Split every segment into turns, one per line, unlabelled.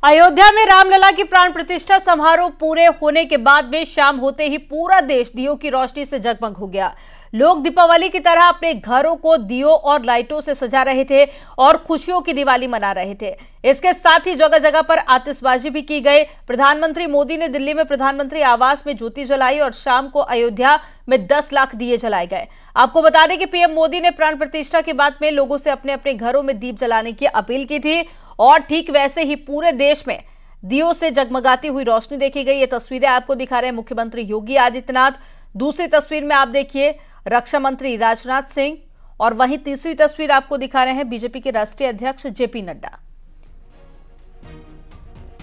अयोध्या में रामलला की प्राण प्रतिष्ठा समारोह पूरे होने के बाद में शाम होते ही पूरा देश दियों की रोशनी से जगमग हो गया। लोग दीपावली की तरह अपने घरों को दियों और लाइटों से सजा रहे थे और खुशियों की दिवाली मना रहे थे। इसके साथ ही जगह जगह पर आतिशबाजी भी की गई। प्रधानमंत्री मोदी ने दिल्ली में प्रधानमंत्री आवास में ज्योति जलाई और शाम को अयोध्या में 10 लाख दिए जलाए गए। आपको बता दें कि पीएम मोदी ने प्राण प्रतिष्ठा के बाद में लोगों से अपने अपने घरों में दीप जलाने की अपील की थी और ठीक वैसे ही पूरे देश में दियों से जगमगाती हुई रोशनी देखी गई। ये तस्वीरें आपको दिखा रहे हैं मुख्यमंत्री योगी आदित्यनाथ। दूसरी तस्वीर में आप देखिए रक्षा मंत्री राजनाथ सिंह और वहीं तीसरी तस्वीर आपको दिखा रहे हैं बीजेपी के राष्ट्रीय अध्यक्ष जेपी नड्डा।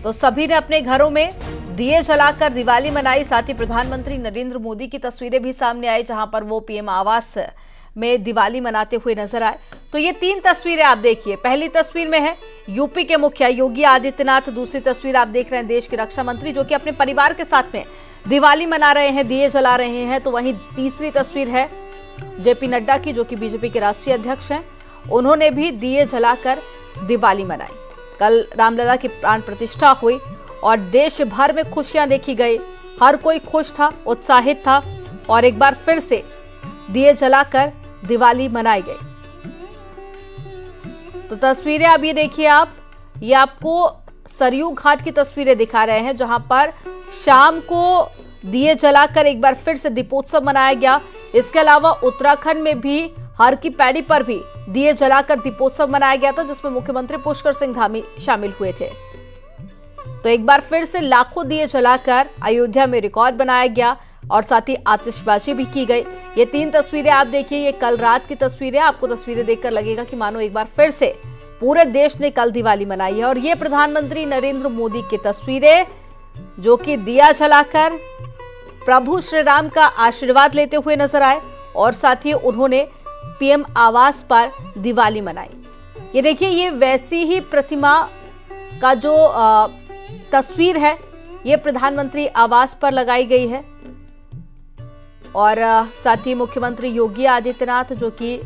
तो सभी ने अपने घरों में दिए जलाकर दिवाली मनाई। साथ ही प्रधानमंत्री नरेंद्र मोदी की तस्वीरें भी सामने आई जहां पर वो पीएम आवास में दिवाली मनाते हुए नजर आए। तो ये 3 तस्वीरें आप देखिए। पहली तस्वीर में है यूपी के मुखिया योगी आदित्यनाथ। दूसरी तस्वीर आप देख रहे हैं देश के रक्षा मंत्री जो कि अपने परिवार के साथ में दिवाली मना रहे हैं, दिए जला रहे हैं। तो वहीं तीसरी तस्वीर है जेपी नड्डा की जो कि बीजेपी के राष्ट्रीय अध्यक्ष हैं। उन्होंने भी दिए जलाकर दिवाली मनाई। कल रामलला की प्राण प्रतिष्ठा हुई और देश भर में खुशियां देखी गई। हर कोई खुश था, उत्साहित था और एक बार फिर से दिए जलाकर दिवाली मनाई गई। तो तस्वीरें अब ये देखिए आप, ये आपको सरयू घाट की तस्वीरें दिखा रहे हैं जहां पर शाम को दिए जलाकर एक बार फिर से दीपोत्सव मनाया गया। इसके अलावा उत्तराखंड में भी हर की पैड़ी पर भी दिए जलाकर दीपोत्सव मनाया गया था जिसमें मुख्यमंत्री पुष्कर सिंह धामी शामिल हुए थे। तो एक बार फिर से लाखों दिए जलाकर अयोध्या में रिकॉर्ड बनाया गया और साथ ही आतिशबाजी भी की गई। ये 3 तस्वीरें आप देखिए, ये कल रात की तस्वीरें। आपको तस्वीरें देखकर लगेगा कि मानो एक बार फिर से पूरे देश ने कल दिवाली मनाई है। और ये प्रधानमंत्री नरेंद्र मोदी की तस्वीरें जो कि दिया जलाकर प्रभु श्री राम का आशीर्वाद लेते हुए नजर आए और साथ ही उन्होंने पीएम आवास पर दिवाली मनाई। ये देखिए, ये वैसी ही प्रतिमा का जो तस्वीर है ये प्रधानमंत्री आवास पर लगाई गई है और साथ ही मुख्यमंत्री योगी आदित्यनाथ जो कि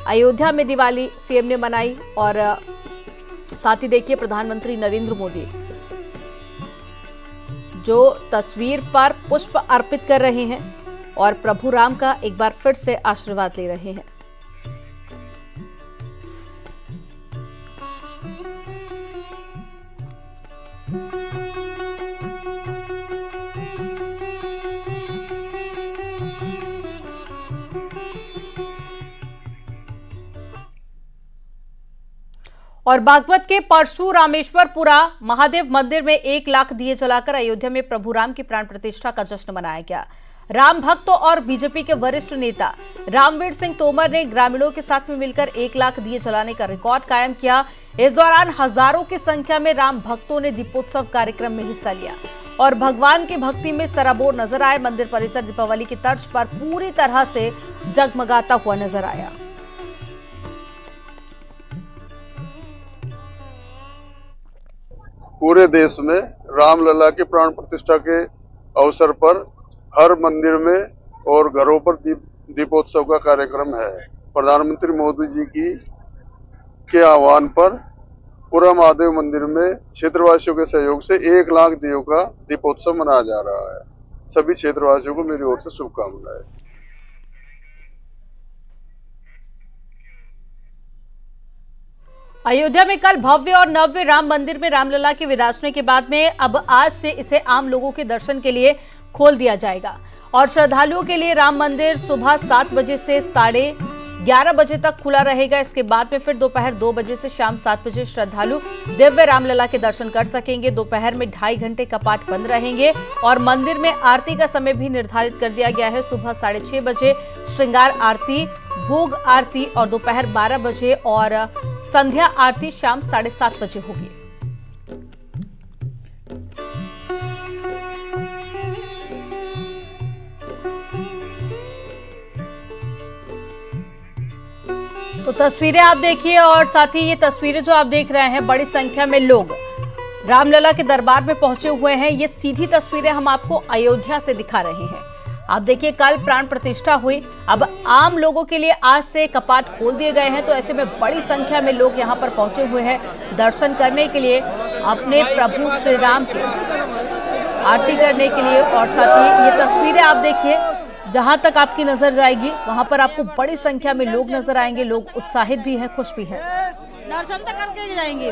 अयोध्या में दिवाली सीएम ने मनाई और साथ ही देखिए प्रधानमंत्री नरेंद्र मोदी जो तस्वीर पर पुष्प अर्पित कर रहे हैं और प्रभु राम का एक बार फिर से आशीर्वाद ले रहे हैं। और बागपत के परशुरामेश्वरपुरा महादेव मंदिर में 1 लाख दिए जलाकर अयोध्या में प्रभु राम की प्राण प्रतिष्ठा का जश्न मनाया गया। राम भक्तों और बीजेपी के वरिष्ठ नेता रामवीर सिंह तोमर ने ग्रामीणों के साथ में मिलकर 1 लाख दिए जलाने का रिकॉर्ड कायम किया। इस दौरान हजारों की संख्या में राम भक्तों ने दीपोत्सव कार्यक्रम में हिस्सा लिया और भगवान की भक्ति में सराबोर नजर आए। मंदिर परिसर दीपावली की तर्ज पर पूरी तरह से जगमगाता हुआ नजर आया।
पूरे देश में रामलला की प्राण प्रतिष्ठा के अवसर पर हर मंदिर में और घरों पर दीपोत्सव का कार्यक्रम है। प्रधानमंत्री मोदी जी के आह्वान पर पूरा महादेव मंदिर में क्षेत्रवासियों के सहयोग से 1 लाख दियों का दीपोत्सव मनाया जा रहा है। सभी क्षेत्रवासियों को मेरी ओर से शुभकामनाएं।
अयोध्या में कल भव्य और नव्य राम मंदिर में रामलला के विराजने के बाद में अब आज से इसे आम लोगों के दर्शन के लिए खोल दिया जाएगा और श्रद्धालुओं के लिए राम मंदिर सुबह 7 बजे से 11:30 बजे तक खुला रहेगा। इसके बाद में फिर दोपहर 2 बजे से शाम 7 बजे श्रद्धालु दिव्य रामलला के दर्शन कर सकेंगे। दोपहर में 2.5 घंटे कपाट बंद रहेंगे और मंदिर में आरती का समय भी निर्धारित कर दिया गया है। सुबह 6:30 बजे श्रृंगार आरती, भोग आरती और दोपहर 12 बजे और संध्या आरती शाम 7:30 बजे होगी। तो तस्वीरें आप देखिए और साथ ही ये तस्वीरें जो आप देख रहे हैं बड़ी संख्या में लोग रामलला के दरबार में पहुंचे हुए हैं। ये सीधी तस्वीरें हम आपको अयोध्या से दिखा रहे हैं। आप देखिए कल प्राण प्रतिष्ठा हुई, अब आम लोगों के लिए आज से कपाट खोल दिए गए हैं। तो ऐसे में बड़ी संख्या में लोग यहां पर पहुंचे हुए हैं दर्शन करने के लिए। अपने प्रभु श्री राम की आरती करने के लिए। और साथ ही ये तस्वीरें आप देखिए, जहां तक आपकी नजर जाएगी वहां पर आपको बड़ी संख्या में लोग नजर आएंगे। लोग उत्साहित भी हैं, खुश भी हैं।
दर्शन तो करके जाएंगे।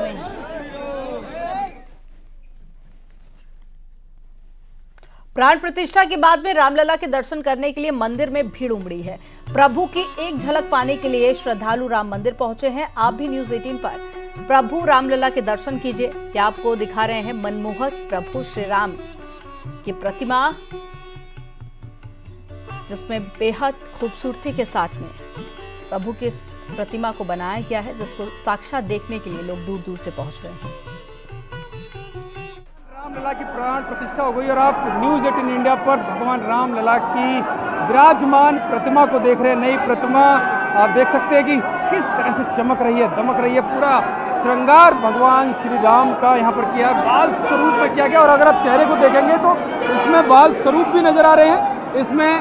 प्राण प्रतिष्ठा के बाद में रामलला के दर्शन करने के लिए मंदिर में भीड़ उमड़ी है। प्रभु की एक झलक पाने के लिए श्रद्धालु राम मंदिर पहुंचे हैं। आप भी न्यूज़ 18 पर प्रभु रामलला के दर्शन कीजिए। क्या आपको दिखा रहे हैं मनमोहक प्रभु श्री राम की प्रतिमा, जिसमें बेहद खूबसूरती के साथ में प्रभु की इस प्रतिमा को बनाया गया है, जिसको साक्षात देखने के लिए लोग दूर दूर से पहुंच रहे हैं।
रामलला की प्राण प्रतिष्ठा हो गई और आप न्यूज़ 18 इंडिया पर भगवान रामलला की विराजमान प्रतिमा को देख रहे हैं। नई प्रतिमा आप देख सकते हैं कि किस तरह से चमक रही है, दमक रही है। पूरा श्रृंगार भगवान श्री राम का यहाँ पर किया है, बाल स्वरूप में किया गया। और अगर आप चेहरे को देखेंगे तो इसमें बाल स्वरूप भी नजर आ रहे हैं, इसमें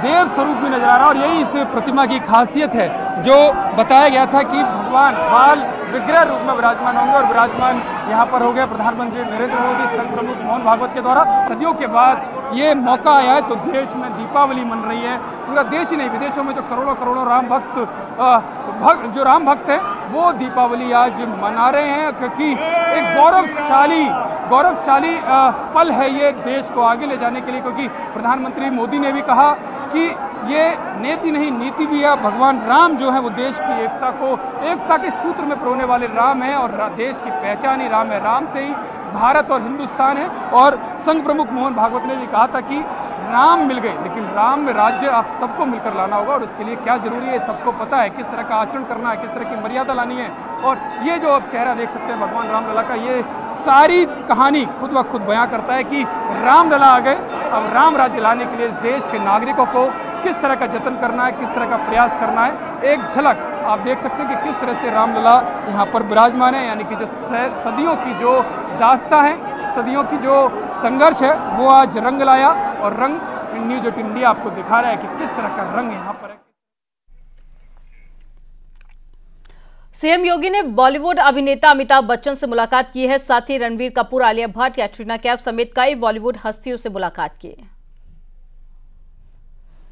देव स्वरूप भी नजर आ रहा है। और यही इस प्रतिमा की खासियत है, जो बताया गया था कि भगवान बाल विग्रह रूप में विराजमान होंगे। और विराजमान यहाँ पर हो गए प्रधानमंत्री नरेंद्र मोदी, संघ प्रमुख मोहन भागवत के द्वारा। सदियों के बाद ये मौका आया है तो देश में दीपावली मन रही है। पूरा देश ही नहीं, विदेशों में जो करोड़ों करोड़ों राम जो राम भक्त हैं वो दीपावली आज मना रहे हैं, क्योंकि एक गौरवशाली पल है ये देश को आगे ले जाने के लिए। क्योंकि प्रधानमंत्री मोदी ने भी कहा कि ये नेति नहीं नीति भी है। भगवान राम जो है वो देश की एकता के सूत्र में पिरोने वाले राम है, और देश की पहचान ही राम है। राम से ही भारत और हिंदुस्तान है। और संघ प्रमुख मोहन भागवत ने भी कहा था कि राम मिल गए, लेकिन राम में राज्य आप सबको मिलकर लाना होगा। और उसके लिए क्या जरूरी है सबको पता है, किस तरह का आचरण करना है, किस तरह की मर्यादा लानी है। और ये जो आप चेहरा देख सकते हैं भगवान रामलला का, ये सारी कहानी खुद ब खुद बयां करता है कि रामलला आ गए। अब राम राज्य लाने के लिए इस देश के नागरिकों को किस तरह का जतन करना है, किस तरह का प्रयास करना है। एक झलक आप देख सकते हैं कि किस तरह से रामलला यहाँ पर विराजमान है। यानी कि जो सदियों की जो दास्तां है, सदियों की जो संघर्ष है, वो आज रंग लाया। और रंग न्यूज़ 18 इंडिया आपको दिखा रहा है कि किस तरह का रंग यहाँ पर है।
सीएम योगी ने बॉलीवुड अभिनेता अमिताभ बच्चन से मुलाकात की है। साथ ही रणबीर कपूर, आलिया भट्ट, कैटरीना कैफ समेत कई बॉलीवुड हस्तियों से मुलाकात की।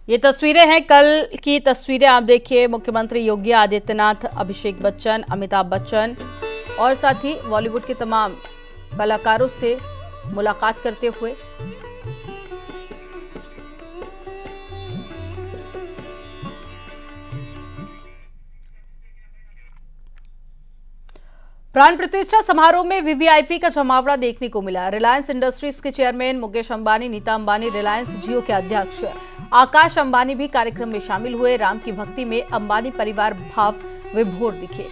ये तस्वीरें हैं, कल की तस्वीरें आप देखिए। मुख्यमंत्री योगी आदित्यनाथ, अभिषेक बच्चन, अमिताभ बच्चन और साथ ही बॉलीवुड के तमाम कलाकारों से मुलाकात करते हुए। प्राण प्रतिष्ठा समारोह में वीवीआईपी का जमावड़ा देखने को मिला। रिलायंस इंडस्ट्रीज के चेयरमैन मुकेश अंबानी, नीता अंबानी, रिलायंस जियो के अध्यक्ष आकाश अंबानी भी कार्यक्रम में शामिल हुए। राम की भक्ति में अंबानी परिवार भाव विभोर दिखे।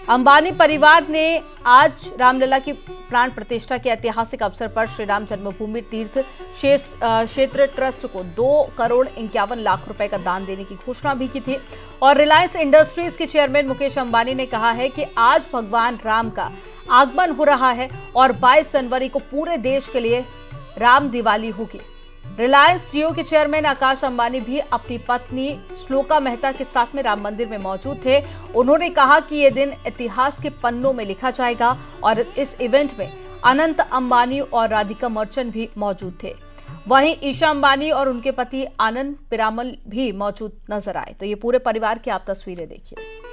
अंबानी परिवार ने आज रामलला की प्राण प्रतिष्ठा के ऐतिहासिक अवसर पर श्री राम जन्मभूमि तीर्थ क्षेत्र ट्रस्ट को 2,51,00,000 रुपए का दान देने की घोषणा भी की थी। और रिलायंस इंडस्ट्रीज के चेयरमैन मुकेश अंबानी ने कहा है कि आज भगवान राम का आगमन हो रहा है और 22 जनवरी को पूरे देश के लिए राम दिवाली होगी। रिलायंस जियो के चेयरमैन आकाश अंबानी भी अपनी पत्नी श्लोका मेहता के साथ में राम मंदिर में मौजूद थे। उन्होंने कहा कि यह दिन इतिहास के पन्नों में लिखा जाएगा। और इस इवेंट में अनंत अंबानी और राधिका मर्चेंट भी मौजूद थे। वहीं ईशा अंबानी और उनके पति आनंद पिरामल भी मौजूद नजर आए। तो ये पूरे परिवार की आप तस्वीरें देखिए।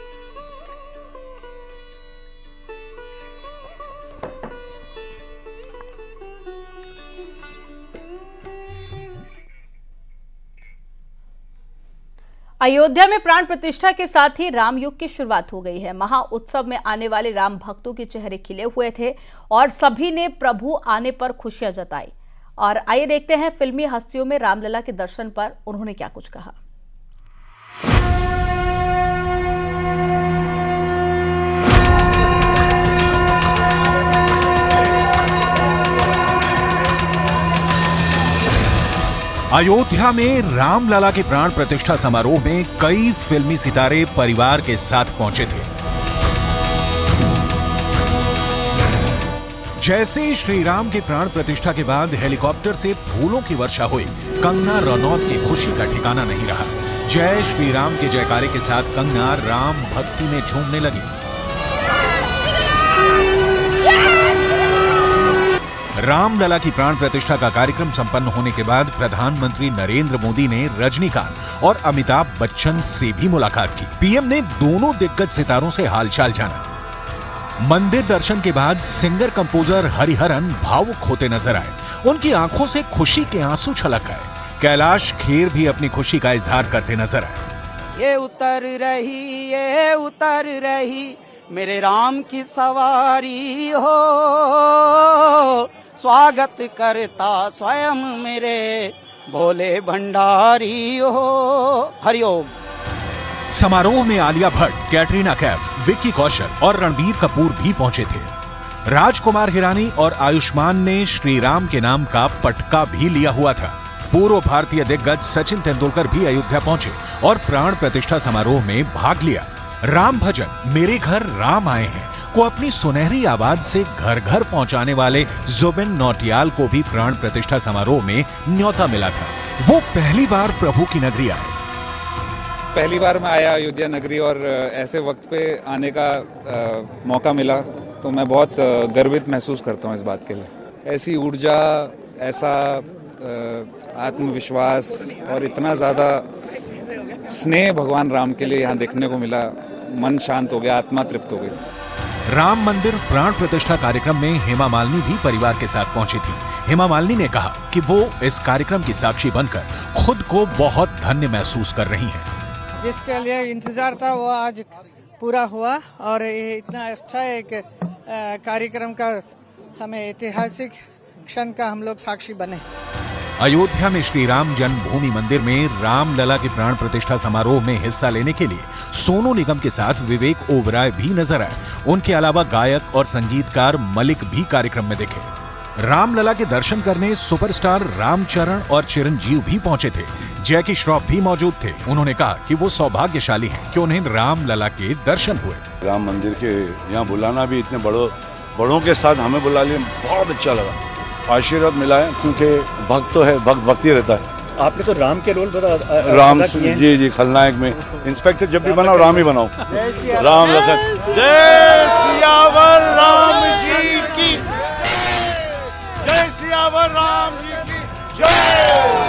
अयोध्या में प्राण प्रतिष्ठा के साथ ही राम युग की शुरुआत हो गई है। महा उत्सव में आने वाले राम भक्तों के चेहरे खिले हुए थे और सभी ने प्रभु आने पर खुशियां जताई। और आइए देखते हैं फिल्मी हस्तियों में रामलला के दर्शन पर उन्होंने क्या कुछ कहा।
अयोध्या में रामलला के प्राण प्रतिष्ठा समारोह में कई फिल्मी सितारे परिवार के साथ पहुंचे थे। जैसे श्री राम के प्राण प्रतिष्ठा के बाद हेलीकॉप्टर से फूलों की वर्षा हुई, कंगना रनौत की खुशी का ठिकाना नहीं रहा। जय श्री राम के जयकारे के साथ कंगना राम भक्ति में झूमने लगी। रामलला की प्राण प्रतिष्ठा का कार्यक्रम संपन्न होने के बाद प्रधानमंत्री नरेंद्र मोदी ने रजनीकांत और अमिताभ बच्चन से भी मुलाकात की। पीएम ने दोनों दिग्गज सितारों से हालचाल जाना। मंदिर दर्शन के बाद सिंगर कंपोजर हरिहरन भावुक होते नजर आए। उनकी आंखों से खुशी के आंसू छलक गए। कैलाश खेर भी अपनी खुशी का इजहार करते नजर आए।
ये उतर रही मेरे राम की सवारी हो, स्वागत करता स्वयं मेरे भोले भंडारी हो। हरिओम।
समारोह में आलिया भट्ट, कैटरीना कैफ, विक्की कौशल और रणबीर कपूर भी पहुंचे थे। राजकुमार हिरानी और आयुष्मान ने श्री राम के नाम का पटका भी लिया हुआ था। पूर्व भारतीय दिग्गज सचिन तेंदुलकर भी अयोध्या पहुंचे और प्राण प्रतिष्ठा समारोह में भाग लिया। राम भजन मेरे घर राम आए हैं को अपनी सुनहरी आवाज से घर घर पहुंचाने वाले जुबिन नौटियाल को भी प्राण प्रतिष्ठा समारोह में न्योता मिला था। वो पहली बार प्रभु की नगरी आए।
पहली बार मैं आया अयोध्या नगरी और ऐसे वक्त पे आने का मौका मिला तो मैं बहुत गर्वित महसूस करता हूँ इस बात के लिए। ऐसी ऊर्जा, ऐसा आत्मविश्वास और इतना ज़्यादा स्नेह भगवान राम के लिए यहाँ देखने को मिला। मन शांत हो गया, आत्मा तृप्त हो गई।
राम मंदिर प्राण प्रतिष्ठा कार्यक्रम में हेमा मालिनी भी परिवार के साथ पहुंची थी। हेमा मालिनी ने कहा कि वो इस कार्यक्रम की साक्षी बनकर खुद को बहुत धन्य महसूस कर रही हैं।
जिसके लिए इंतजार था वो आज पूरा हुआ और ये इतना अच्छा एक कार्यक्रम का हमें ऐतिहासिक क्षण का हम लोग साक्षी बने।
अयोध्या में श्री राम जन्मभूमि मंदिर में रामलला के प्राण प्रतिष्ठा समारोह में हिस्सा लेने के लिए सोनू निगम के साथ विवेक ओबराय भी नजर आए। उनके अलावा गायक और संगीतकार मलिक भी कार्यक्रम में दिखे। रामलला के दर्शन करने सुपरस्टार रामचरण और चिरंजीव भी पहुंचे थे। जैकी श्रॉफ भी मौजूद थे। उन्होंने कहा कि वो सौभाग्यशाली हैं कि उन्हें रामलला के दर्शन हुए।
राम मंदिर के यहाँ बुलाना भी इतने बड़ों के साथ हमें बुला लिया, बहुत अच्छा लगा। आशीर्वाद मिला है क्योंकि भक्त तो है, भक्त भक्ति रहता है।
आपने तो राम के रोल
राम जी खलनायक में इंस्पेक्टर जब भी बनाओ राम ही बनाओ। राम लखन जय सियावर राम जी की जय, सियावर राम जी की जय।